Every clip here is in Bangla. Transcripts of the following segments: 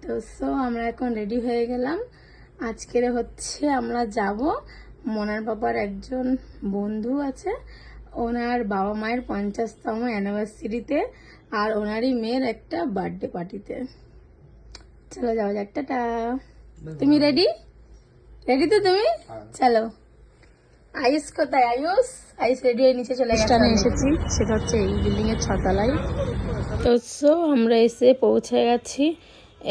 তো আমরা এখন রেডি হয়ে গেলাম। আজকের হচ্ছে আমরা যাব মোনার বাবার একজন বন্ধু আছে, ওনার বাবা মায়ের 50তম অ্যানিভার্সারিতে আর ওনারই মেয়ের একটা বার্থডে পার্টিতে। চলো যাওয়া যাক, টাটা। তুমি রেডি? রেডি তো তুমি? চলো। আয়ুষ কোথায়? আয়ুষ রেডি হয়ে নিচে চলে গেছে। এসেছি, সেটা হচ্ছে এই বিল্ডিং এর 6তলায়। তো আমরা এসে পৌঁছে গেছি।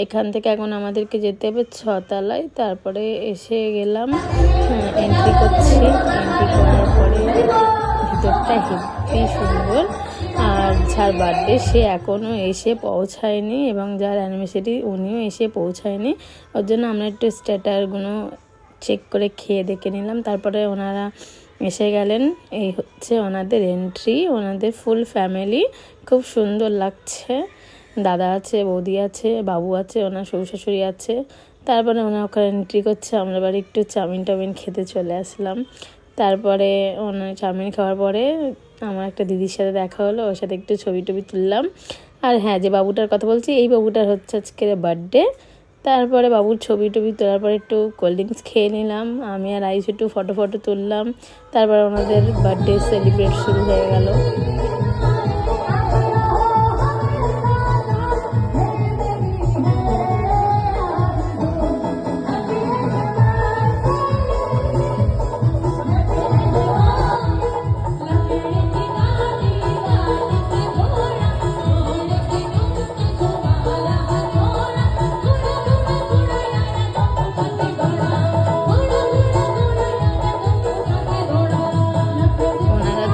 এখান থেকে এখন আমাদেরকে যেতে হবে 6তলায়। তারপরে এসে গেলাম, এন্ট্রি করছি। এন্ট্রি করার পরে ভিতরটা হেব্বি সুন্দর। আর যার বার্থডে সে এখনও এসে পৌঁছায়নি এবং যার অ্যানিভার্সারি উনিও এসে পৌঁছায়নি। ওর জন্য আমরা একটু স্ট্যাটারগুলো চেক করে খেয়ে দেখে নিলাম। তারপরে ওনারা এসে গেলেন। এই হচ্ছে ওনাদের এন্ট্রি, ওনাদের ফুল ফ্যামিলি। খুব সুন্দর লাগছে। দাদা আছে, বৌদি আছে, বাবু আছে, ওনার শ্বশুর শাশুড়ি আছে। তারপরে ওনার ওখানে এন্ট্রি করছে। আমরা বাড়ি একটু চাউমিন খেতে চলে আসলাম। তারপরে ওনার চাউমিন খাওয়ার পরে আমার একটা দিদির সাথে দেখা হলো, ওর সাথে একটু ছবি টবি তুললাম। আর হ্যাঁ, যে বাবুটার কথা বলছি, এই বাবুটার হচ্ছে আজকের বার্থডে। তারপরে বাবুর ছবি টবি তোলার পরে একটু কোল্ড ড্রিঙ্কস খেয়ে নিলাম। আমি আর আইস একটু ফটো তুললাম। তারপর ওনাদের বার্থডে সেলিব্রেট শুরু হয়ে গেল।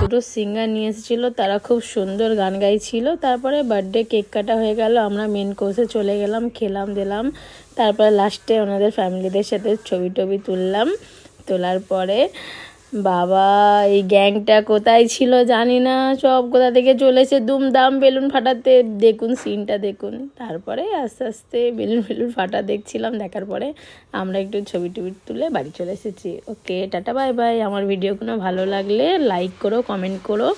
দুটো সিঙ্গার নিয়ে এসেছিল, তারা খুব সুন্দর গান গাইছিল। তারপরে বার্থডে কেক কাটা হয়ে গেল। আমরা মেন কোর্সে চলে গেলাম, খেলাম দিলাম। তারপরে লাস্টে ওনাদের ফ্যামিলিদের সাথে ছবি টবি তুললাম। তোলার পরে বাবা, এই গ্যাংটা কোথায় ছিল জানি না, সব কোথা থেকে চলেছে দুমদাম বেলুন ফাটাতে। দেখুন সিনটা দেখুন। তারপরে আস্তে আস্তে বেলুন ফাটা দেখছিলাম। দেখার পরে আমরা একটু ছবি টবি তুলে বাড়ি চলে এসেছি। ওকে, টাটা, বাই বাই। আমার ভিডিওগুলো ভালো লাগলে লাইক করো, কমেন্ট করো।